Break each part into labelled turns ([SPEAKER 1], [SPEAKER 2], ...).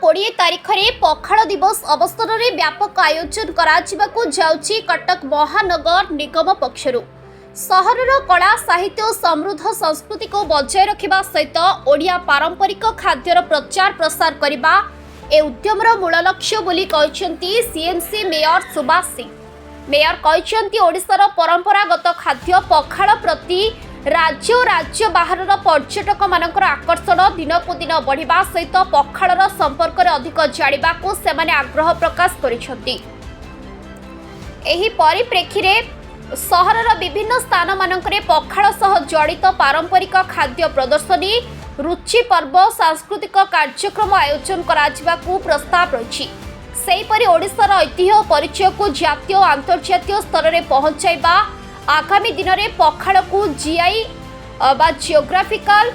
[SPEAKER 1] 20 तारीख में पखाड़ दिवस अवसर में व्यापक आयोजन कराउछि कटक महानगर निगम पक्षरु सहरर कला साहित्य और समृद्ध संस्कृति को बजाय रखा सहित ओडिया पारंपरिक खाद्यर प्रचार प्रसार करने ए उद्यमर मूल लक्ष्य बोली कहते CMC mayor Subhash Singh. Mayor कहते ओडिशार परंपरागत खाद्य पखाड़ प्रति राज्य और राज्य बाहर पर्यटक मानकर आकर्षण दिन को दिन बढ़िबा सहित पखाड़र संपर्क में अधिक जानिबा को सेमाने आग्रह प्रकाश करिसेंति। एही परिप्रेक्षी रे सहरर विभिन्न स्थान मानकरे पखाड़ सह जड़ित पारंपरिक खाद्य प्रदर्शनी रुचि पर्व सांस्कृतिक कार्यक्रम आयोजन कराजिबाकू प्रस्ताव रही। सेहीपरि ओडिशार ऐतिह्य और परिचय को जातीय और अंतर्जातीय स्तर में पहुंचाइबा आगामी दिन में पखाड़ को जीआई बा जियोग्राफिकल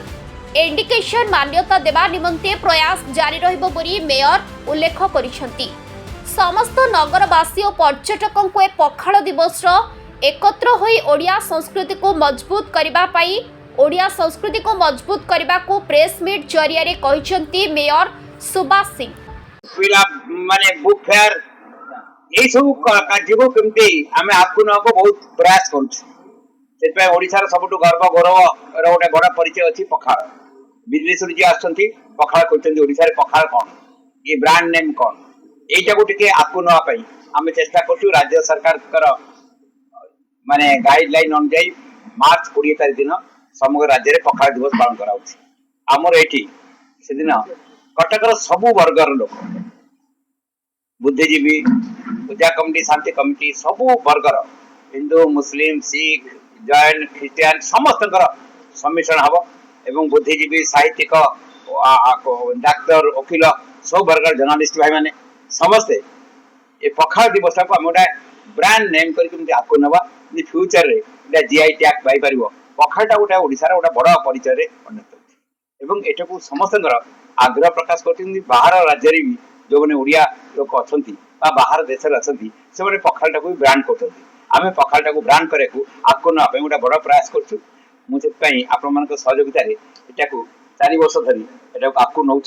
[SPEAKER 1] इंडिकेशन मान्यता देवा निमंते प्रयास जारी रहिबो बोली मेयर उल्लेख करिसेंति। समस्त नगरवासी और पर्यटकों को पखाड़ दिवस एकत्र होई ओडिया संस्कृति को मजबूत करबा पाई ओडिया संस्कृति को मजबूत करबा को प्रेस मीट जरिया रे कहिसेंति मेयर सुभाष सिंह।
[SPEAKER 2] माने बुक फेयर ये सब कार्य को केमती आमे आपको न को बहुत प्रयास करूँ ओडिशार सबुठ गर्व गौरव गोटे बड़ परिचय अच्छी पखाड़ विदेश जी आसती पखाड़ कर ओडिशार पखाड़ कौन ये ब्रांड नेम कौन यहीटा को टिके आपको नापाई आम चेष्टा करूँ। राज्य सरकार माने गाइडलाइन अनुजाई मार्च 20 तारीख दिन समग्र राज्य में पखाड़ दिवस पालन करामर ये से दिन कटकर सबु वर्गर लोक बुद्धिजीवी पूजा कमिटी शांति कमिटी सबु वर्गर हिंदू मुस्लिम सिख जैन ख्रीस्टियान समस्त सम्मिश्रण हम एवं बुद्धिजीवी साहित्यिक डाक्तर वकिल सब वर्गर जर्नालीस्ट भाई मैंने समस्ते ये पखाड़ दिवस को आम गोटे ब्रांड नेम करके आपको नवा फ्यूचर रे जीआई टैग पाई पार पखाड़ा गोटे ओडिशार गोटे बड़ परिचय अन्यतम एटा को समस्त आग्रह प्रकाश कर बाहर राज्य भी जो मैंने ओडिया लोक अच्छा बाहर देश से पखाड़ा को ब्रांड कर आम पखाड़ा को ब्रांड करने को आपको नापी गोटे बड़ प्रयास करूँ। आपण सहयोगितार को 4 वर्ष धरी एटा आपको नौ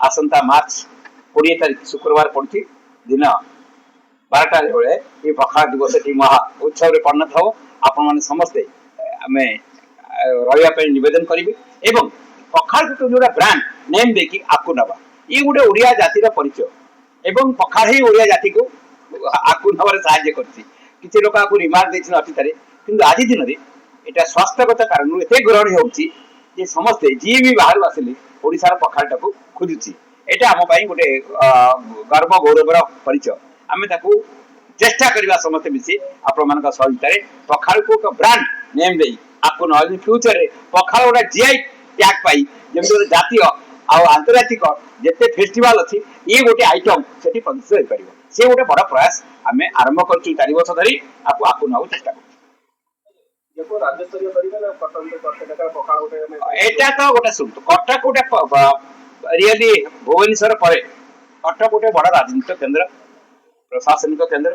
[SPEAKER 2] आसंता मार्च 20 तारीख शुक्रवार पड़ी दिन 12टा बेले ये पखाड़ दिवस महा उत्सव में परिणत हो आपण समस्ते आम रही निवेदन करी एवं पखाड़ को जो ब्रांड नेम देखिए आपको नवा ये गोटे ओडिया जातिर परिचय एवं पखाड़ ही ओडिया जाति को आपको नवार साहाय्य कर लोक आपको रिमार्क देते अतीत कि आज दिन में यहाँ स्वास्थ्यगत कारण एत ग्रहण हो समस्ते जी भी बाहर आसिले ओडिशार पखाड़ा को खोजुची एटा आम गोटे गर्व गौरवर परिचय आम चेष्टा करवा समस्त मिसी आपण सहयोगितार पखाड़ को ब्रांड नेम दे आपको न फ्यूचर रे पखाड़ गोटे जीआई टैग पाई जमी जातीय आंतर्जातिक जिते फेस्टिवल अच्छी ये गोटे आइटम से प्रदर्शित हो पार से गोटे बड़ प्रयास आम आरंभ कर 4 वर्ष धरी आपको ना चेष्टा एटा तो गोटे शुणु कटक गोटे रियली भुवनेश्वर पर कटक गोटे बड़ राजनीतिक केन्द्र प्रशासनिक केन्द्र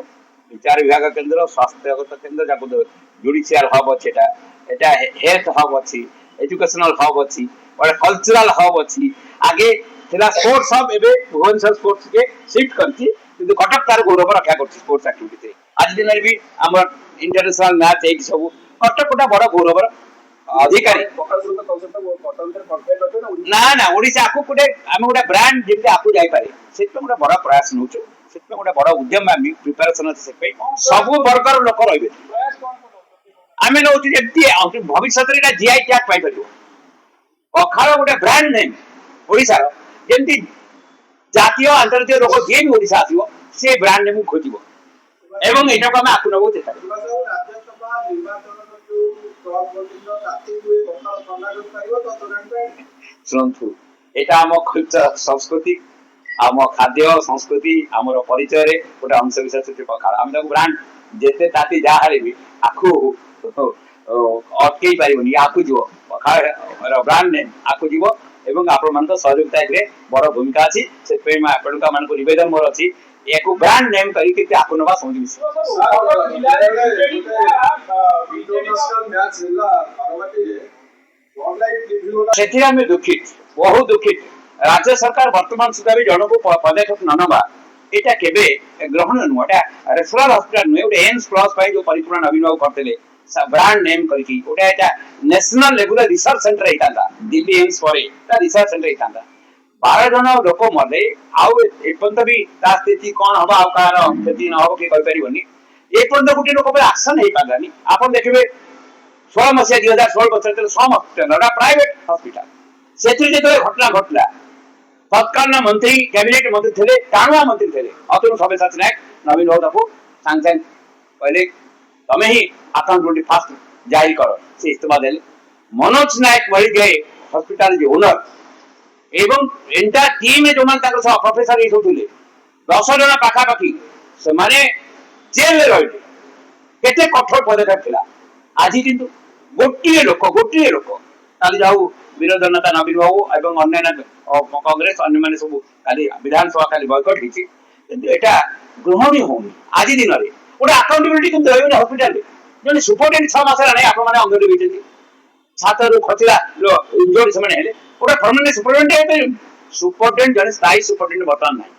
[SPEAKER 2] विचार विभाग केन्द्र स्वास्थ्यगत केन्द्र जहाँ जुडिशियल हब अच्छी एटा हेल्थ हब अच्छी एजुकेशनल हब अच्छी और कल्चरल हब अच्छी आगे थिला स्पोर्ट्स हब एबे भुवनेश्वर स्पोर्ट्स के शिफ्ट करछि किंतु कटक तार गौरव रक्षा करछि स्पोर्ट्स एक्टिविटी आज दिन भी हमर इंटरनेशनल मैच एक सब कटक गोटा बड़ गौरव अधिकारी ना ना ओडिशा को गोटे आम गोटे ब्रांड जेते आपको जाई पारे सेत गोटे बड़ प्रयास नउछु सेत गोटे बड़ उद्यम आम प्रिपरेशन अछि से सब वर्गर लोक रहबे आम नउछु जेते भविष्य रे जीआई टैग पाई परिबो पखाड़ गोटे ब्रांड नेम ओडिशार जमी जातीय अंतर्जातीय लोक जी भी ओडिशा आसो से ब्रांड नेम खोज एवं यहाँ को आम आपको नबू चेष्टा शुणु यहाँ आम कल्चर संस्कृति आम खाद्य संस्कृति आम परिचय गोटे अंश विशेष पखाड़ आम ब्रांड जिते ताती जहाँ भी आपको अटकई पारे आपको जीव पखाड़ ब्रांड नेम आपको जीव एवं आपण सहयोगिता बड़ भूमिका अच्छी से आपण नवेदन मोर अच्छी या ब्रांड नेम करके आपको नवा समझ दुखित बहुत दुखित राज्य सरकार वर्तमान सुधा भी जन को पदक्षेप न नवा एटा केबे ग्रहण नुह एटा रेफरल हॉस्पिटल नुह एटा एम्स प्लस पाई जो परिपूर्ण नवीन बाबू करतेले ब्रांड नेम करके ओटा एटा national level research centre एतांदा Delhi AIIMS परे ता रिसर्च सेंटर एतांदा 12 जन लोक मले आउ एपंत भी ता स्थिति कोन हबा आउ कार क्षति न हो के कहि परिबनी एपंत गुटे लोक पे एक्शन हे पागानी आपन देखबे 16 मसिया 2016 बछर तले सम हॉस्पिटल एटा प्राइवेट हॉस्पिटल सेथि जे घटना घटला तत्कालीन मंत्री कैबिनेट मंत्री थे टाणुआ मंत्री थे अतुल सब्यसाची नायक नवीन बाबू को सांग सांग पहले तमे ही अकाउंटेबिलिटी फास्ट जारी करो से इस्तेमा देले मनोज नायक वही गए हॉस्पिटल जे ओनर एवं एंटा टीम जो मान ताको प्रोफेसर इशू थिले 10 जन पाखा पाखी से माने जेल में रहिले केते कठोर पदक्षेप थिला आजि किंतु गोटिए लोक काली जाऊ विरोधी नेता नवीन बाबू एवं अन्य कांग्रेस अन्य माने सब काली विधानसभा काली बॉयकॉट हिची किंतु एटा ग्रहणी होनी आज दिन रे ओटा अकाउंटेबिलिटी किंतु रहबे हॉस्पिटल जने सुपरटेंडेंट 6 मास रे आपण माने अंगरे बिचती छात्र रो खतिला इंजोर्ड से माने हेले ओटा परमानेंट सुपरटेंडेंट है सुपरटेंडेंट जने स्थायी सुपरटेंडेंट बर्तमान नाही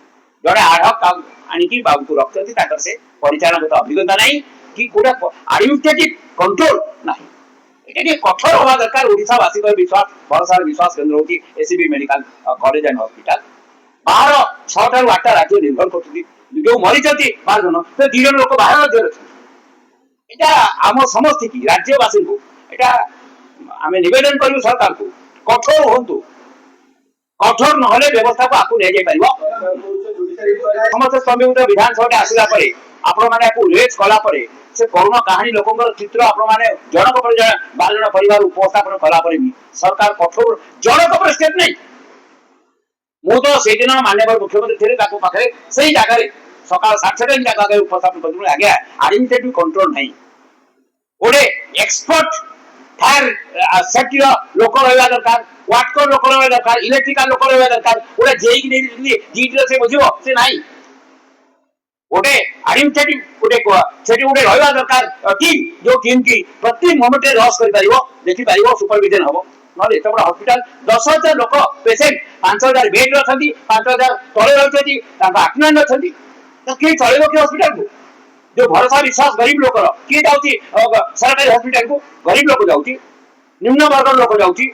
[SPEAKER 2] जने आढक आनी की बाबू को रखती ताकर से परिचालन अभिज्ञता नहीं कि कोटा एडमिनिस्ट्रेटिव कंट्रोल नाही एटे कठोर होगा दरकार ओडिसा वासी को विश्वास भरोसा विश्वास केंद्र होती ACB medical college and hospital बाहर 6 टा 8 टा राज्य निर्भर करती जो मरी जति 12 जन से 2 जन लोक बाहर राज्य रहते एटा आम समस्त की राज्यवासी को एटा आमे निवेदन करू सरकार को कठोर होंतु कठोर न होले व्यवस्था को आकु ले जाय परिबो समस्त संविधान विधानसभा आसिला परे आपण माने को रेज कला परे से कोरोना कहानी लोकंकर चित्र आपण माने जनक पर जन 12 जन परिवार उपस्थापन कला परे भी सरकार कठोर जनक पर स्टेप नहीं मु तो से दिन माननीय मुख्यमंत्री थे ताको पाखे सही जगह रे सकाळ 7:30 जगह उपस्थापन करथु आगे एडमिनिस्ट्रेटिव कंट्रोल नहीं ओडे एक्सपर्ट फायर सेफ्टी लोक रहबा दरकार वाटको लोक रहबा दरकार इलेक्ट्रिकल लोक रहबा दरकार ओडे जेई नहीं जीटी से बुझिबो से नाही ओडे एडमिनिस्ट्रेटिव ओडे को सेठी ओडे रहबा दरकार टीम जो टीम की प्रति मोमेंट रे रस करि परिबो देखि परिबो सुपरविजन हबो नले एत बड़ हॉस्पिटल 10,000 लोक पेशेंट 5,000 बेड रछथि 5,000 तळे रहथि ताका अटनान रछथि त के चलेबो के हॉस्पिटल को जो भरोसा विश्वास गरीब लोकर के जाउची सरकारी हॉस्पिटल को गरीब लोक जाउची निम्न वर्ग लोक जाउची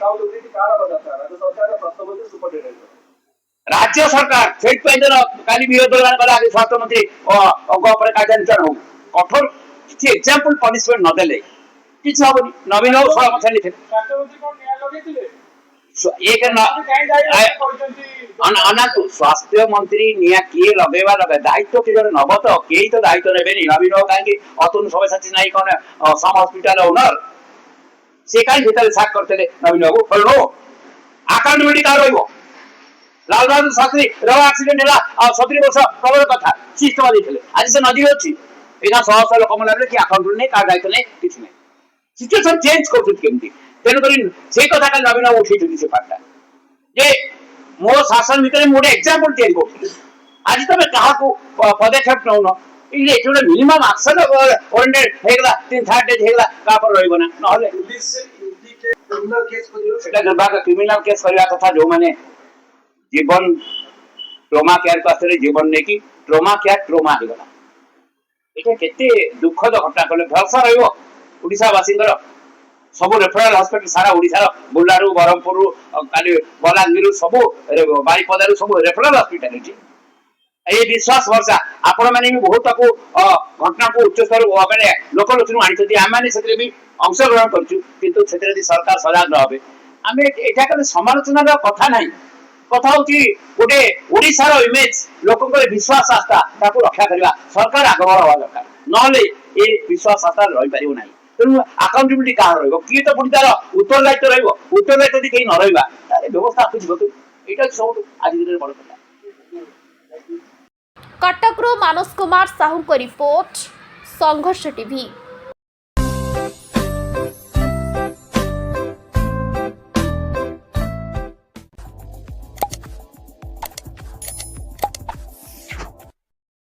[SPEAKER 2] राज्य सरकार सेट पैदर काली विरोध दल वाला आगे स्वास्थ्य मंत्री गोपर कार्यान्वयन हो कठोर कि एग्जांपल पनिशमेंट न देले किछ हबनी नवीन हो 16 मास लिखे एक अनातु स्वास्थ्य मंत्री निया किए लगेवा लगे दायित्व के जरे नबत केई तो दायित्व नेबेनी नवीन हो काहे कि अतुल सब्यसाची नाही कोन सम हॉस्पिटल ओनर से काई भीतर साक करतेले नवीन बाबू फलो अकाउंटेबिलिटी का रहइबो लाल बहादुर शास्त्री रवा एक्सीडेंट हला 70 वर्ष प्रबल कथा सिस्टम देथिले आज से नदी अछि एना 100 लोक मलाले कि अकाउंट नै का दायित्व नै किछ नै सिचुएशन चेंज करथि केमति तेनु करी से कथा का नवीन उठी थी से पाटा जे मो शासन भीतर मोडे एग्जांपल चेंज करथि आज तमे कहा को पदक्षेप नउनो इले एटोडे मिनिमम एक्शन ओरिएंटेड हेगला 3-4 डेज हेगला का पर रहइबो ना नहले पुलिस से क्रिमिनल केस करियो सेटा दुर्भाग्य क्रिमिनल केस करिया कथा जो माने जीवन ट्रोमा केयर पासरे जीवन ने की ट्रोमा केयर ट्रोमा हेगला एटा केते दुखद घटना कले भरसा रहइबो ओडिसा वासिंगर सब रेफरल हॉस्पिटल सारा ओडिसा बुलारू बरहमपुर काली बलांगीर सब बारीपदारू सब रेफरल हॉस्पिटल अछि ए विश्वास वर्षा आपण माने भी बहुत को घटना को उच्च स्तर माने लोक लोचन आनिछथि हम माने सेतरे भी अंशग्रहण करछु किंतु सेतरे यदि सरकार सजाग न होबे हमें एटा कले समालोचना कथा नाही कथा होची गोटे ओडिसा रो इमेज लोकन को विश्वास आस्था ताको रक्षा करबा सरकार आगमन होवा दरकार नले ए विश्वास आस्था रहि परिबो नाही तेणु अकाउंटेबिलिटी कहाँ रहिबो किए तो पुणी तार उत्तरदायित्व रहिबो उत्तरदायित्व यदि केही न रहिबा तारे व्यवस्था आकु जीवो एटा सब आज दिन बड़ कथा
[SPEAKER 1] कटकरो मानस कुमार साहू को रिपोर्ट संघर्ष टीवी।